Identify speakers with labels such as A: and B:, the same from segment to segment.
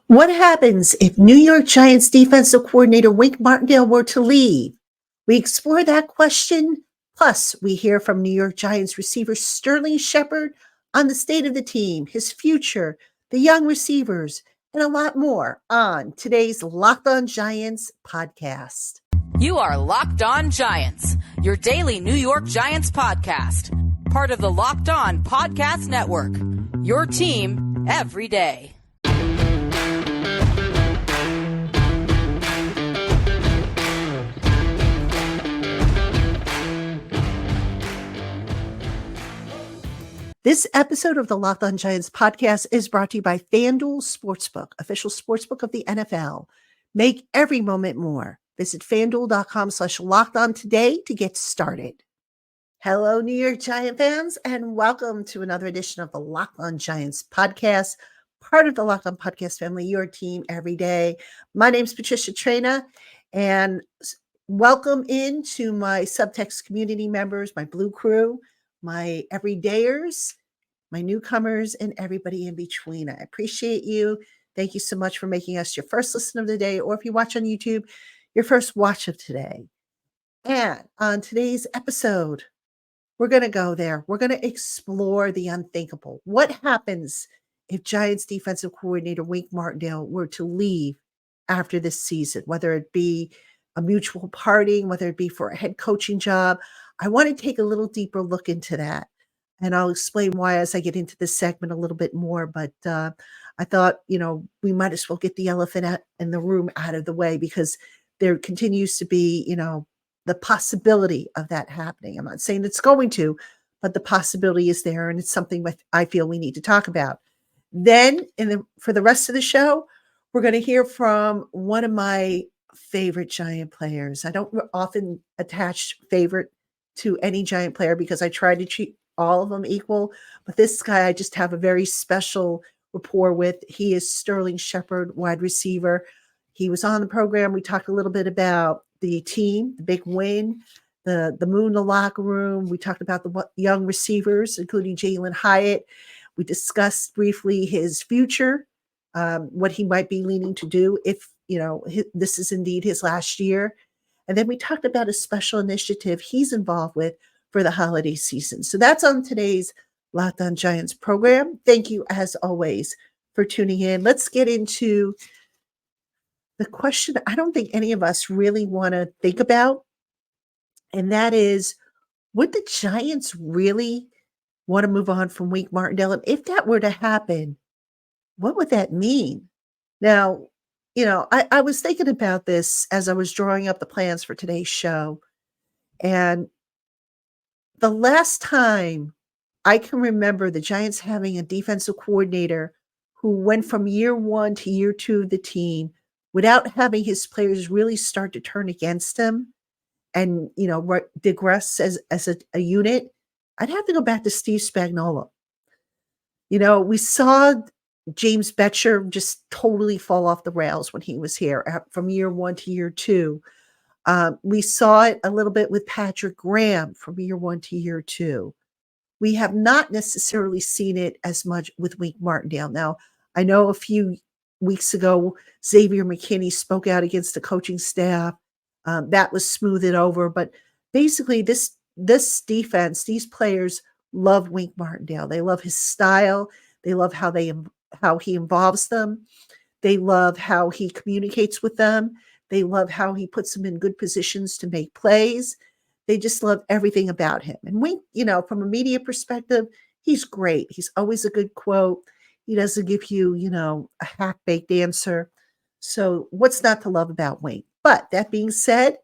A: What happens if New York Giants defensive coordinator Wink Martindale were to leave? We explore that question. Plus, we hear from New York Giants receiver Sterling Shepard on the state of the team, his future, the young receivers, and a lot more on today's Locked On Giants podcast.
B: You are Locked On Giants, your daily New York Giants podcast. Part of the Locked On Podcast Network, your team every day.
A: This episode of the Locked On Giants podcast is brought to you by FanDuel Sportsbook, official sportsbook of the NFL. Make every moment more. Visit FanDuel.com/lockedon today to get started. Hello, New York Giant fans, and welcome to another edition of the Locked On Giants podcast, part of the Locked On Podcast family, your team every day. My name is Patricia Traina, and welcome into my subtext community members, my Blue Crew, my everydayers, my newcomers, and everybody in between. I appreciate you. Thank you so much for making us your first listen of the day, or if you watch on YouTube, your first watch of today. And on today's episode, we're going to go there. We're going to explore the unthinkable. What happens if Giants defensive coordinator Wink Martindale were to leave after this season, whether it be a mutual parting, whether it be for a head coaching job? I want to take a little deeper look into that, and I'll explain why as I get into this segment a little bit more. But I thought, we might as well get the elephant in the room out of the way, because there continues to be, the possibility of that happening. I'm not saying it's going to, but the possibility is there, and it's something that I feel we need to talk about. Then, for the rest of the show, we're going to hear from one of my favorite Giant players. I don't often attach favorite to any Giant player because I try to treat all of them equal. But this guy, I just have a very special rapport with. He is Sterling Shepard, wide receiver. He was on the program. We talked a little bit about the team, the big win, the moon in the locker room. We talked about the young receivers, including Jalen Hyatt. We discussed briefly his future, what he might be leaning to do if, this is indeed his last year. And then we talked about a special initiative he's involved with for the holiday season. So that's on today's Locked On Giants program. Thank you, as always, for tuning in. Let's get into the question I don't think any of us really want to think about, and that is, would the Giants really want to move on from Wink Martindale? And if that were to happen, what would that mean? Now, I was thinking about this as I was drawing up the plans for today's show. And the last time I can remember the Giants having a defensive coordinator who went from year one to year two of the team without having his players really start to turn against him and, digress as a unit, I'd have to go back to Steve Spagnuolo. We saw James Betcher just totally fall off the rails when he was here from year one to year two. We saw it a little bit with Patrick Graham from year one to year two. We have not necessarily seen it as much with Wink Martindale. Now, I know a few weeks ago, Xavier McKinney spoke out against the coaching staff. That was smoothed over. But basically, this defense, these players love Wink Martindale. They love his style. They love how he involves them. They love how he communicates with them. They love how he puts them in good positions to make plays. They just love everything about him. And Wink, from a media perspective, he's great. He's always a good quote. He doesn't give you, a half-baked answer. So what's not to love about Wink? But that being said,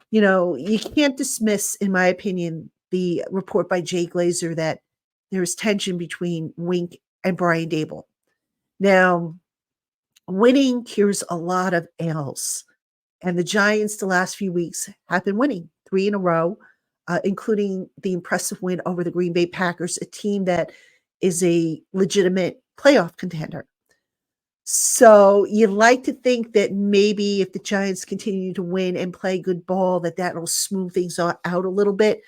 A: you can't dismiss, in my opinion, the report by Jay Glazer that there's tension between Wink and Brian Daboll. Now, winning cures a lot of ails. And the Giants the last few weeks have been winning 3 in a row, including the impressive win over the Green Bay Packers, a team that is a legitimate playoff contender. So you like to think that maybe if the Giants continue to win and play good ball, that will smooth things out a little bit.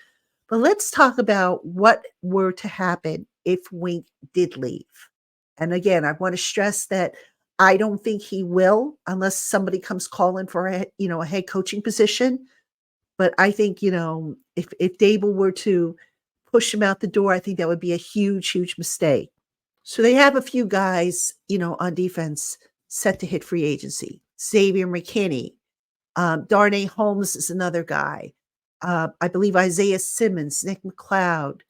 A: But let's talk about what were to happen if Wink did leave. And again, I want to stress that I don't think he will unless somebody comes calling for a head coaching position. But I think, if Dable were to push him out the door, I think that would be a huge, huge mistake. So they have a few guys, on defense set to hit free agency. Xavier McKinney, Darnay Holmes is another guy. I believe Isaiah Simmons, Nick McLeod.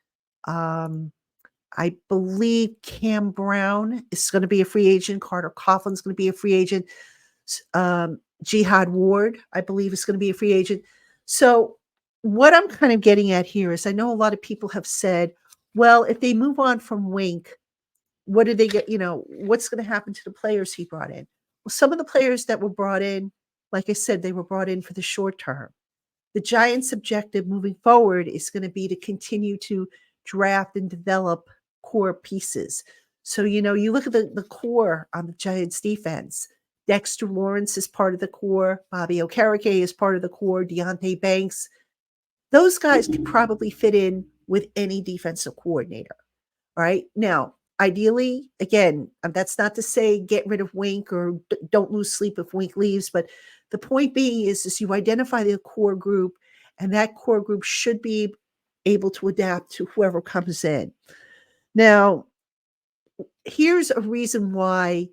A: I believe Cam Brown is going to be a free agent. Carter Coughlin's going to be a free agent. Jihad Ward, I believe, is going to be a free agent. So what I'm kind of getting at here is I know a lot of people have said, well, if they move on from Wink, what do they get? What's going to happen to the players he brought in? Well, some of the players that were brought in, like I said, they were brought in for the short term. The Giants' objective moving forward is going to be to continue to draft and develop core pieces. So, you look at the core on the Giants defense. Dexter Lawrence is part of the core. Bobby Okereke is part of the core. Deonte Banks. Those guys could probably fit in with any defensive coordinator. All right. Now, ideally, again, that's not to say get rid of Wink or don't lose sleep if Wink leaves. But the point being is you identify the core group, and that core group should be able to adapt to whoever comes in. Now, here's a reason why,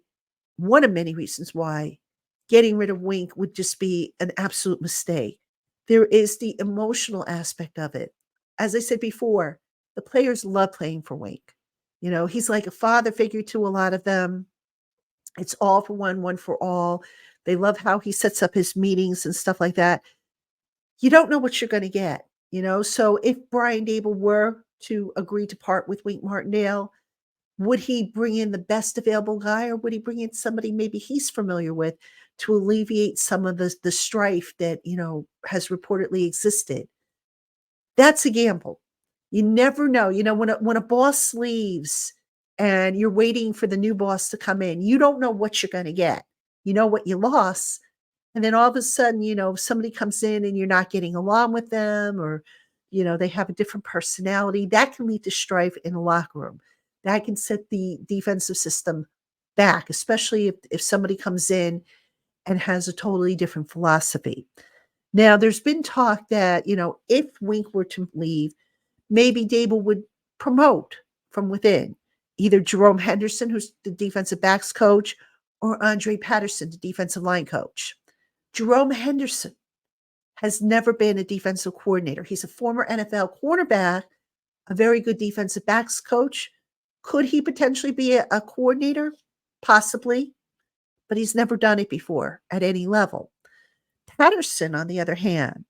A: one of many reasons why getting rid of Wink would just be an absolute mistake. There is the emotional aspect of it. As I said before, the players love playing for Wink. He's like a father figure to a lot of them. It's all for one, one for all. They love how he sets up his meetings and stuff like that. You don't know what you're going to get, So if Brian Dable were to agree to part with Wink Martindale, would he bring in the best available guy, or would he bring in somebody maybe he's familiar with to alleviate some of the strife that, has reportedly existed? That's a gamble. You never know. When a boss leaves and you're waiting for the new boss to come in, you don't know what you're going to get. You know what you lost. And then all of a sudden, somebody comes in and you're not getting along with them, or, they have a different personality. That can lead to strife in the locker room. That can set the defensive system back, especially if somebody comes in and has a totally different philosophy. Now, there's been talk that, if Wink were to leave, maybe Dable would promote from within, either Jerome Henderson, who's the defensive backs coach, or Andre Patterson, the defensive line coach. Jerome Henderson has never been a defensive coordinator. He's a former NFL cornerback, a very good defensive backs coach. Could he potentially be a coordinator? Possibly, but he's never done it before at any level. Patterson, on the other hand,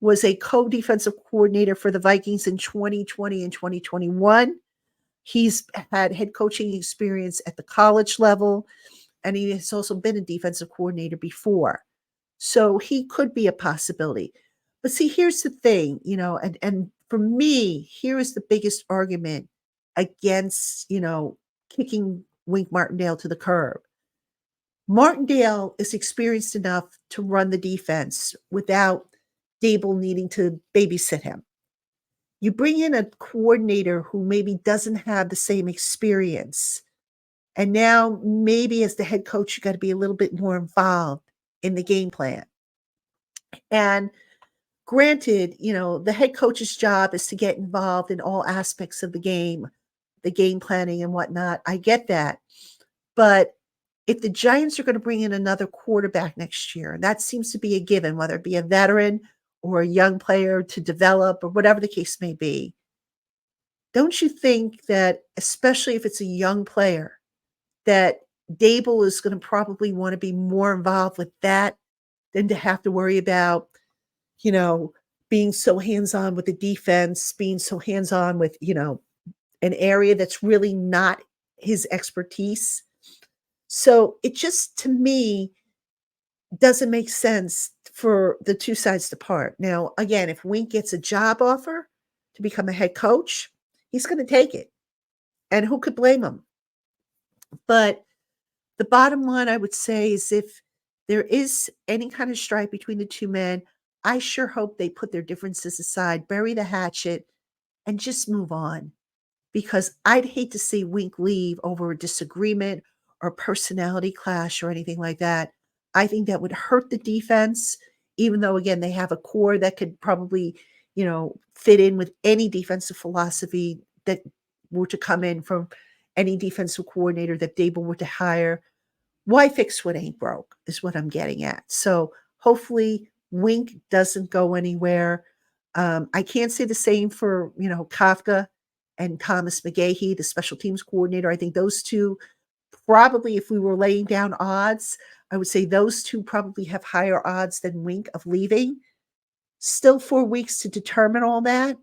A: was a co-defensive coordinator for the Vikings in 2020 and 2021. He's had head coaching experience at the college level, and he has also been a defensive coordinator before. So he could be a possibility. But see, here's the thing, and for me, here is the biggest argument against, kicking Wink Martindale to the curb. Martindale is experienced enough to run the defense without Dable needing to babysit him. You bring in a coordinator who maybe doesn't have the same experience. And now maybe as the head coach, you got to be a little bit more involved in the game plan. And granted, the head coach's job is to get involved in all aspects of the game planning and whatnot. I get that. But if the Giants are going to bring in another quarterback next year, and that seems to be a given, whether it be a veteran or a young player to develop or whatever the case may be, don't you think that, especially if it's a young player, that Dable is going to probably want to be more involved with that than to have to worry about, being so hands-on with the defense, being so hands-on with, an area that's really not his expertise? So it just, to me, doesn't make sense for the two sides to part. Now, again, if Wink gets a job offer to become a head coach, he's going to take it. And who could blame him? But the bottom line, I would say, is if there is any kind of strife between the two men, I sure hope they put their differences aside, bury the hatchet, and just move on. Because I'd hate to see Wink leave over a disagreement or personality clash or anything like that. I think that would hurt the defense, even though, again, they have a core that could probably, fit in with any defensive philosophy that were to come in from any defensive coordinator that Dable were to hire. Why fix what ain't broke is what I'm getting at. So hopefully Wink doesn't go anywhere. I can't say the same for, Kafka and Thomas McGahee, the special teams coordinator. I think those two probably, if we were laying down odds, I would say those two probably have higher odds than Wink of leaving. Still 4 weeks to determine all that,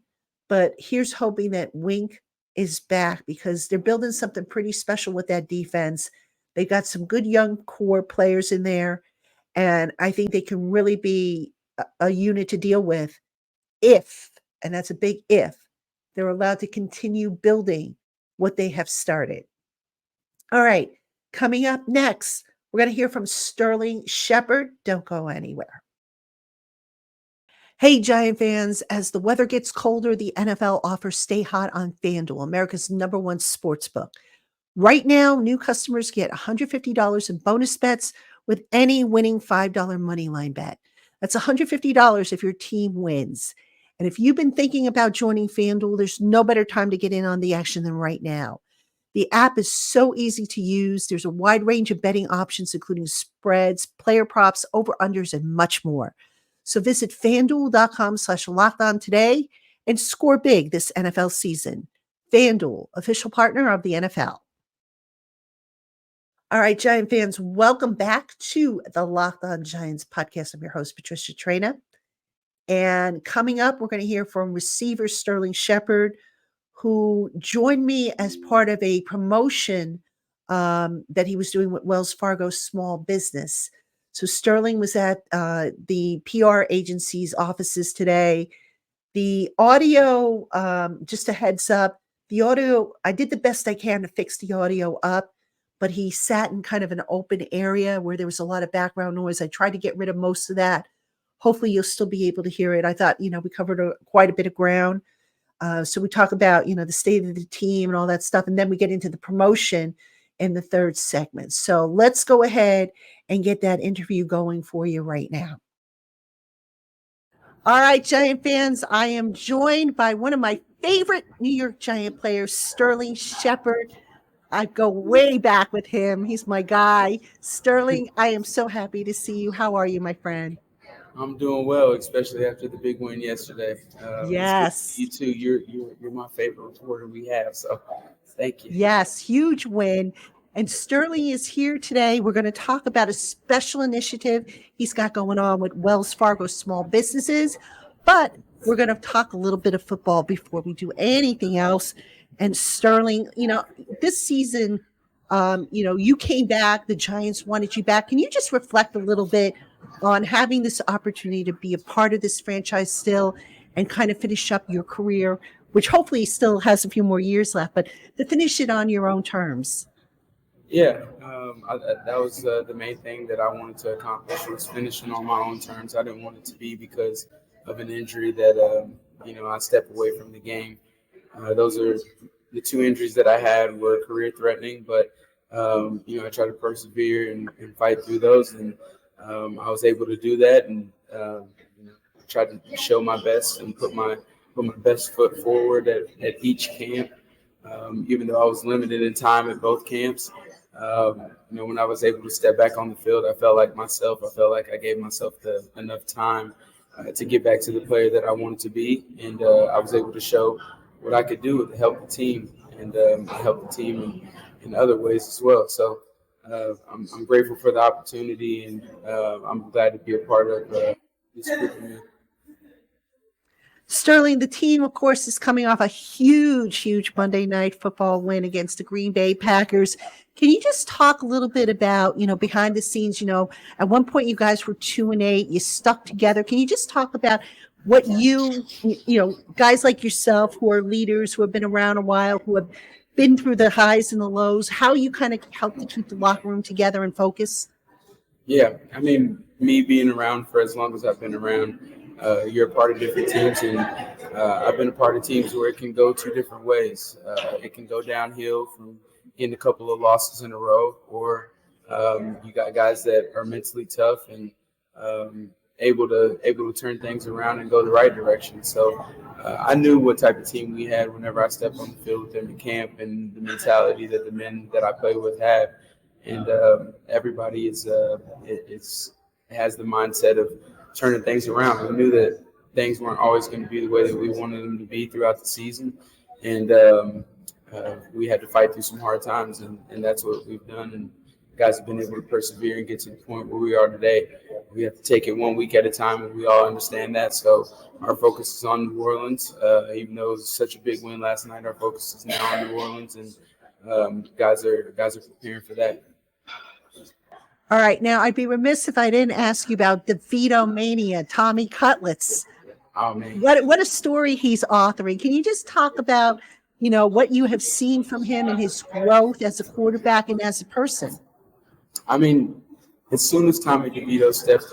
A: but here's hoping that Wink is back because they're building something pretty special with that defense. They got some good young core players in there, and I think they can really be a unit to deal with if, and that's a big if, they're allowed to continue building what they have started. All right, coming up next, we're going to hear from Sterling Shepard. Don't go anywhere. Hey, Giant fans, as the weather gets colder, the NFL offers Stay Hot on FanDuel, America's number one sportsbook. Right now, new customers get $150 in bonus bets with any winning $5 moneyline bet. That's $150 if your team wins. And if you've been thinking about joining FanDuel, there's no better time to get in on the action than right now. The app is so easy to use. There's a wide range of betting options, including spreads, player props, over-unders, and much more. So visit FanDuel.com/lockedon today and score big this NFL season. FanDuel, official partner of the NFL. All right, Giant fans, welcome back to the Locked On Giants podcast. I'm your host, Patricia Traina. And coming up, we're going to hear from receiver Sterling Shepard, who joined me as part of a promotion that he was doing with Wells Fargo Small Business. So Sterling was at the PR agency's offices today. The audio, just a heads up, the audio, I did the best I can to fix the audio up, but he sat in kind of an open area where there was a lot of background noise. I tried to get rid of most of that. Hopefully you'll still be able to hear it. I thought, we covered quite a bit of ground. So we talk about, the state of the team and all that stuff. And then we get into the promotion in the third segment. So let's go ahead and get that interview going for you right now. All right, Giant fans, I am joined by one of my favorite New York Giant players, Sterling Shepard. I go way back with him. He's my guy. Sterling, I am so happy to see you. How are you, my friend?
C: I'm doing well, especially after the big win yesterday.
A: Yes.
C: You too. You're my favorite reporter we have, so thank you.
A: Yes, huge win. And Sterling is here today. We're going to talk about a special initiative he's got going on with Wells Fargo Small Businesses, but we're going to talk a little bit of football before we do anything else. And Sterling, this season, you came back, the Giants wanted you back. Can you just reflect a little bit on having this opportunity to be a part of this franchise still and kind of finish up your career, which hopefully still has a few more years left, but to finish it on your own terms?
C: Yeah, that was the main thing that I wanted to accomplish was finishing on my own terms. I didn't want it to be because of an injury that, I stepped away from the game. Those are the two injuries that I had were career threatening, but, I tried to persevere and fight through those. And I was able to do that and tried to show my best and put my best foot forward at each camp. Even though I was limited in time at both camps, when I was able to step back on the field, I felt like myself. I felt like I gave myself enough time to get back to the player that I wanted to be. And I was able to show what I could do to help the team and help the team in other ways as well. So I'm grateful for the opportunity, and I'm glad to be a part of this group of men.
A: Sterling, the team, of course, is coming off a huge Monday Night Football win against the Green Bay Packers. Can you just talk a little bit about, behind the scenes, at one point you guys were 2-8, you stuck together. Can you just talk about what guys like yourself who are leaders, who have been around a while, who have been through the highs and the lows, how you kind of help to keep the locker room together and focus?
C: Yeah, I mean, me being around for as long as I've been around, you're a part of different teams, and I've been a part of teams where it can go two different ways. It can go downhill from in a couple of losses in a row, or you got guys that are mentally tough and able to turn things around and go the right direction. So I knew what type of team we had whenever I stepped on the field with them in camp, and the mentality that the men that I play with have. And everybody has the mindset of turning things around. We knew that things weren't always going to be the way that we wanted them to be throughout the season, and we had to fight through some hard times, and that's what we've done. And guys have been able to persevere and get to the point where we are today. We have to take it 1 week at a time, and we all understand that. So our focus is on New Orleans. Even though it was such a big win last night, our focus is now on New Orleans, and guys are preparing for that.
A: All right. Now, I'd be remiss if I didn't ask you about DeVito Mania, Tommy Cutlets.
C: Oh, man.
A: What a story he's authoring. Can you just talk about, what you have seen from him and his growth as a quarterback and as a person?
C: I mean, as soon as Tommy DeVito stepped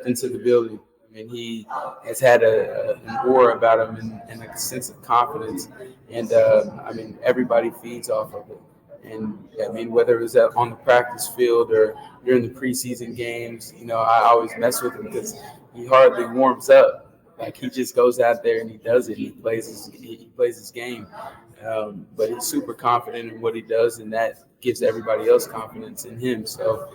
C: into the building, I mean, he has had an aura about him and a sense of confidence. And, I mean, everybody feeds off of it. And, I mean, whether it was on the practice field or during the preseason games, I always mess with him because he hardly warms up. Like, he just goes out there and he does it. He plays his game. But he's super confident in what he does, and that gives everybody else confidence in him. So,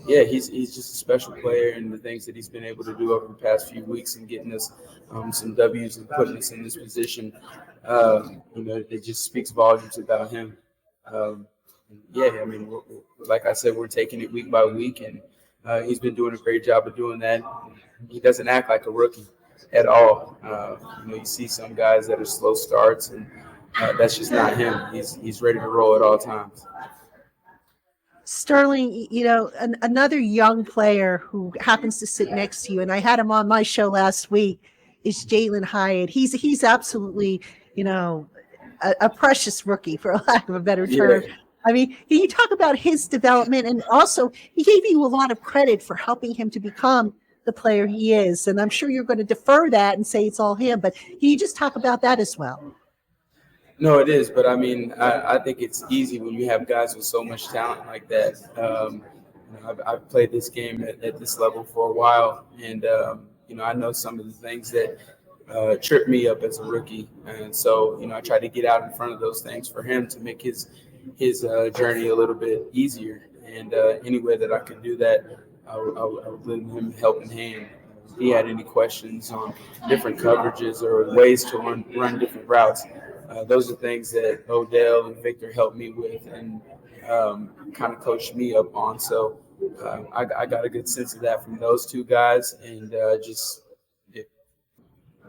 C: he's just a special player, and the things that he's been able to do over the past few weeks and getting us some W's and putting us in this position, it just speaks volumes about him. I mean, like I said, we're taking it week by week, and he's been doing a great job of doing that. He doesn't act like a rookie at all. You see some guys that are slow starts, and that's just not him. He's ready to roll at all times.
A: Sterling, another young player who happens to sit next to you, and I had him on my show last week, is Jalen Hyatt. He's absolutely, a precious rookie, for lack of a better term. Yeah. I mean, can you talk about his development? And also, he gave you a lot of credit for helping him to become the player he is. And I'm sure you're going to defer that and say it's all him, but can you just talk about that as well?
C: No, it is. But I mean, I think it's easy when you have guys with so much talent like that. I've played this game at this level for a while, and, I know some of the things that tripped me up as a rookie. And so, I try to get out in front of those things for him to make his journey a little bit easier. And any way that I can do that, I would lend him a helping hand. If he had any questions on different coverages or ways to run different routes, those are things that Odell and Victor helped me with and kind of coached me up on. So I got a good sense of that from those two guys, and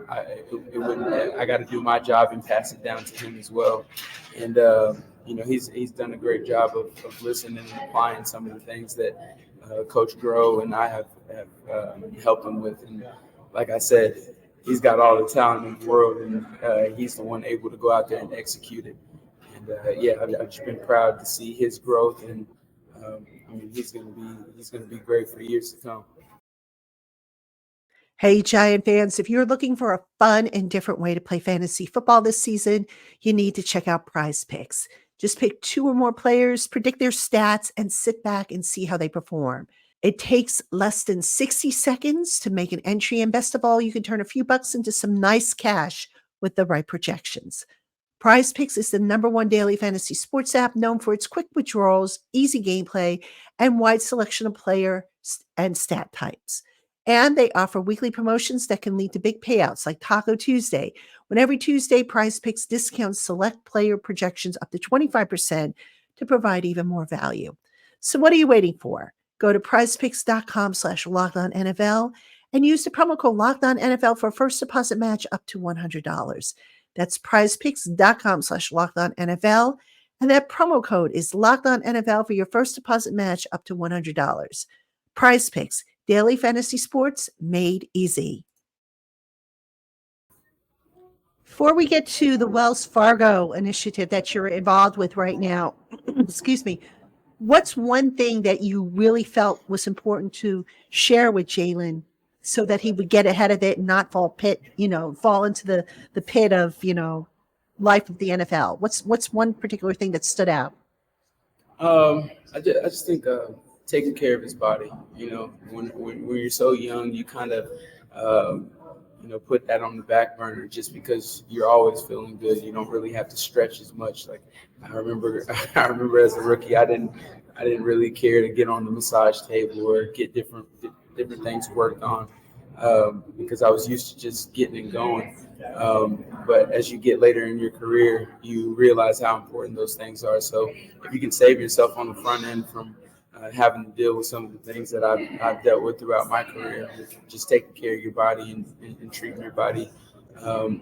C: I got to do my job and pass it down to him as well. And he's done a great job of listening and applying some of the things that Coach Groh and I have helped him with. And like I said, he's got all the talent in the world, and he's the one able to go out there and execute it. And I've just been proud to see his growth, and he's gonna be great for years to come.
A: Hey, Giant fans, if you're looking for a fun and different way to play fantasy football this season, you need to check out Prize Picks. Just pick 2 or more players, predict their stats, and sit back and see how they perform. It takes less than 60 seconds to make an entry, and best of all, you can turn a few bucks into some nice cash with the right projections. Prize Picks is the #1 daily fantasy sports app known for its quick withdrawals, easy gameplay, and wide selection of player and stat types. And they offer weekly promotions that can lead to big payouts like Taco Tuesday, when every Tuesday, Prize Picks discounts select player projections up to 25% to provide even more value. So what are you waiting for? Go to prizepicks.com/LockedOnNFL and use the promo code LockedOnNFL for a first deposit match up to $100. That's prizepicks.com/LockedOnNFL. And that promo code is LockedOnNFL for your first deposit match up to $100. Prize Picks, daily fantasy sports made easy. Before we get to the Wells Fargo initiative that you're involved with right now, excuse me, what's one thing that you really felt was important to share with Jalen so that he would get ahead of it and not fall into the pit of, life of the NFL? What's one particular thing that stood out?
C: I just think taking care of his body. When you're so young, you kind of put that on the back burner just because you're always feeling good. You don't really have to stretch as much. Like I remember as a rookie, I didn't really care to get on the massage table or get different things worked on because I was used to just getting and going. But as you get later in your career, you realize how important those things are. So if you can save yourself on the front end from having to deal with some of the things that I've dealt with throughout my career, just taking care of your body and treating your body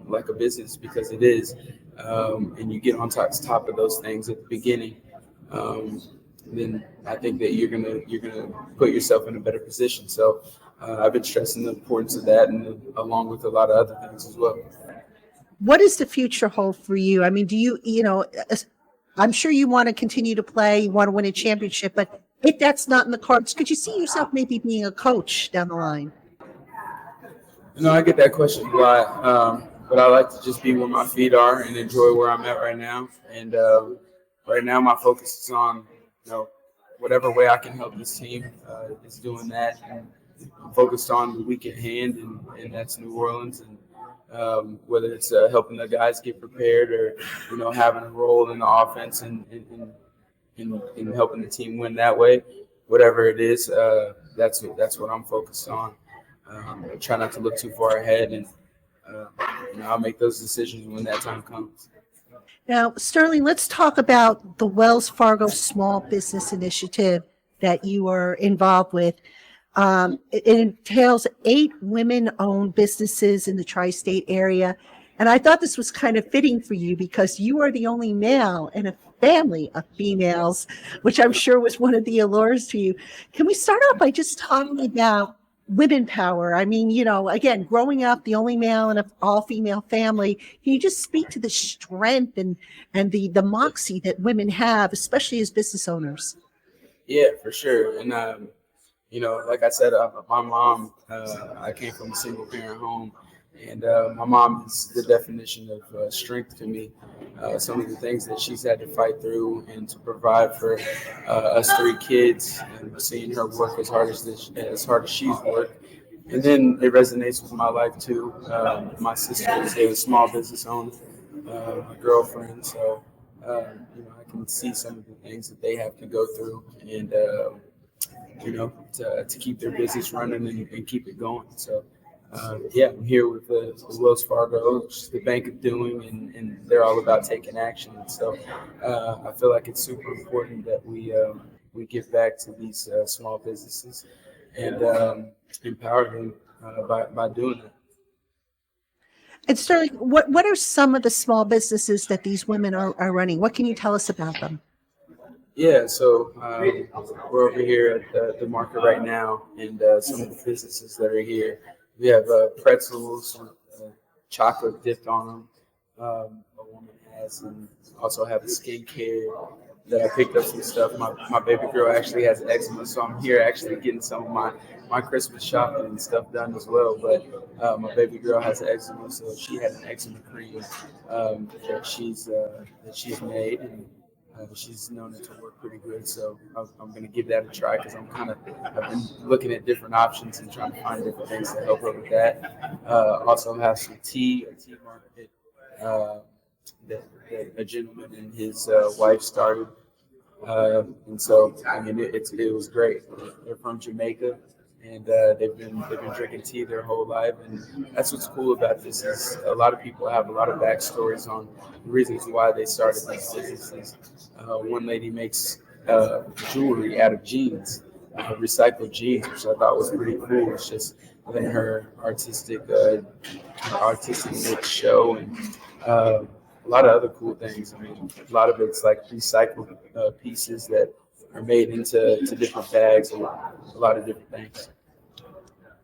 C: like a business, because it is, and you get on top of those things at the beginning, then I think that you're gonna put yourself in a better position. So I've been stressing the importance of that, and along with a lot of other things as well.
A: What does the future hold for you? I mean, do you I'm sure you want to continue to play, you want to win a championship, but if that's not in the cards, could you see yourself maybe being a coach down the line?
C: I get that question a lot, but I like to just be where my feet are and enjoy where I'm at right now. And right now, my focus is on, whatever way I can help this team is doing that. And I'm focused on the week at hand, and that's New Orleans. And whether it's helping the guys get prepared or, having a role in the offense and helping the team win that way, whatever it is, that's what I'm focused on. I try not to look too far ahead, and I'll make those decisions when that time comes.
A: Now, Sterling, let's talk about the Wells Fargo Small Business Initiative that you are involved with. It entails 8 women-owned businesses in the tri-state area. And I thought this was kind of fitting for you because you are the only male in a family of females, which I'm sure was one of the allures to you. Can we start off by just talking about women power? I mean, again, growing up the only male in an all-female family, can you just speak to the strength and the moxie that women have, especially as business owners?
C: Yeah, for sure. And, like I said, my mom, I came from a single-parent home. And my mom is the definition of strength to me. Some of the things that she's had to fight through and to provide for us 3 kids, and seeing her work as hard as she's worked. And then it resonates with my life too. My sister is a small business owner, my girlfriend. So I can see some of the things that they have to go through, and to keep their business running and keep it going. So. I'm here with the Wells Fargo, which is the bank of doing, and they're all about taking action. And so I feel like it's super important that we give back to these small businesses and empower them by doing that.
A: And Sterling, what are some of the small businesses that these women are running? What can you tell us about them?
C: Yeah, so we're over here at the market right now, and some of the businesses that are here. We have pretzels, chocolate dipped on them. A woman has, and also have a skincare that I picked up some stuff. My baby girl actually has eczema, so I'm here actually getting some of my Christmas shopping and stuff done as well. But my baby girl has eczema, so she had an eczema cream that she's made, and she's known it to work pretty good. So I'm going to give that a try because I've been looking at different options and trying to find different things to help her with that. Also have some tea, a tea market that a gentleman and his wife started. And so, it was great. They're from Jamaica, and they've been drinking tea their whole life. And that's what's cool about this is a lot of people have a lot of backstories on the reasons why they started these businesses. One lady makes jewelry out of jeans, recycled jeans, which I thought was pretty cool. It's just letting her artistic mix show, and a lot of other cool things. A lot of it's like recycled pieces that are made into different bags and a lot of different things.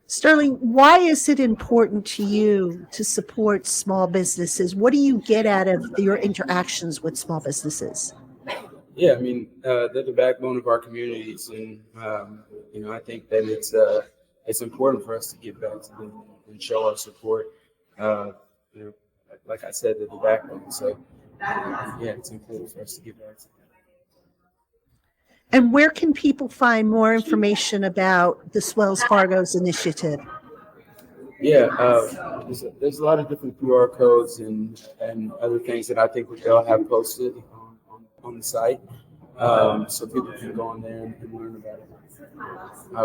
A: Sterling, why is it important to you to support small businesses? What do you get out of your interactions with small businesses?
C: Yeah, they're the backbone of our communities, and I think that it's important for us to give back to them and show our support. like I said, they're the backbone. So, yeah, it's important for us to get back to that.
A: And where can people find more information about the Wells Fargo's initiative?
C: Yeah, there's a lot of different QR codes and other things that I think they'll have posted on the site, so people can go on there and learn about it.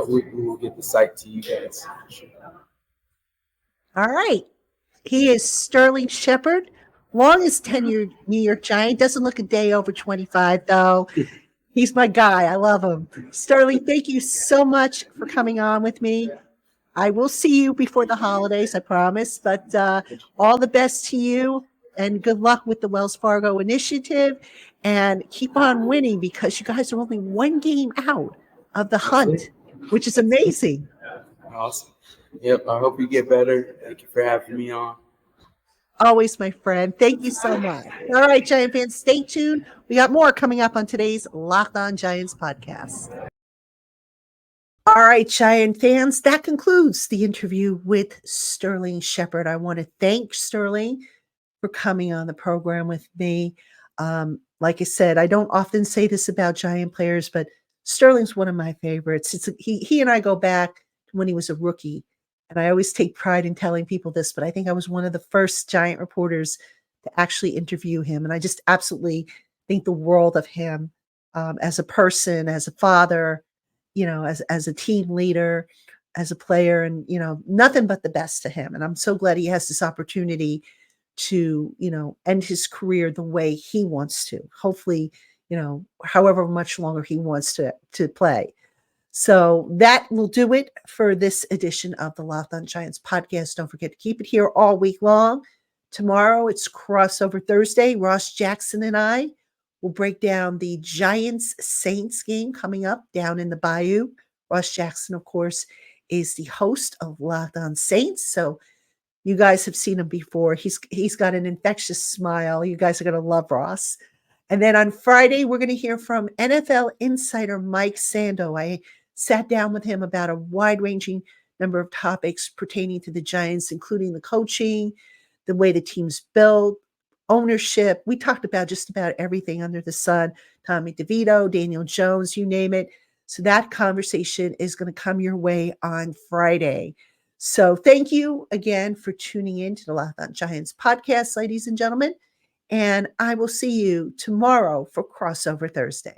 C: We will get the site to you guys. Sure.
A: All right. He is Sterling Shepard, longest tenured New York Giant. Doesn't look a day over 25, though. He's my guy. I love him. Sterling, thank you so much for coming on with me. I will see you before the holidays, I promise. But all the best to you, and good luck with the Wells Fargo initiative. And keep on winning, because you guys are only one game out of the hunt, which is amazing.
C: Awesome. Yep, I hope you get better. Thank you for having me on.
A: Always, my friend. Thank you so much. All right, Giant fans, stay tuned. We got more coming up on today's Locked On Giants podcast. All right, Giant fans, that concludes the interview with Sterling Shepard. I want to thank Sterling for coming on the program with me. Like I said, I don't often say this about Giant players, but Sterling's one of my favorites. He and I go back to when he was a rookie. And I always take pride in telling people this, but I think I was one of the first Giant reporters to actually interview him. And I just absolutely think the world of him as a person, as a father, as a team leader, as a player, and, nothing but the best to him. And I'm so glad he has this opportunity to, end his career the way he wants to. Hopefully, however much longer he wants to play. So that will do it for this edition of the Locked On Giants podcast. Don't forget to keep it here all week long. Tomorrow, it's Crossover Thursday. Ross Jackson and I will break down the Giants-Saints game coming up down in the Bayou. Ross Jackson, of course, is the host of Locked On Saints. So you guys have seen him before. He's got an infectious smile. You guys are going to love Ross. And then on Friday, we're going to hear from NFL insider Mike Sando. I sat down with him about a wide-ranging number of topics pertaining to the Giants, including the coaching, the way the team's built, ownership. We talked about just about everything under the sun. Tommy DeVito, Daniel Jones, you name it. So that conversation is going to come your way on Friday. So thank you again for tuning in to the Locked On Giants podcast, ladies and gentlemen. And I will see you tomorrow for Crossover Thursday.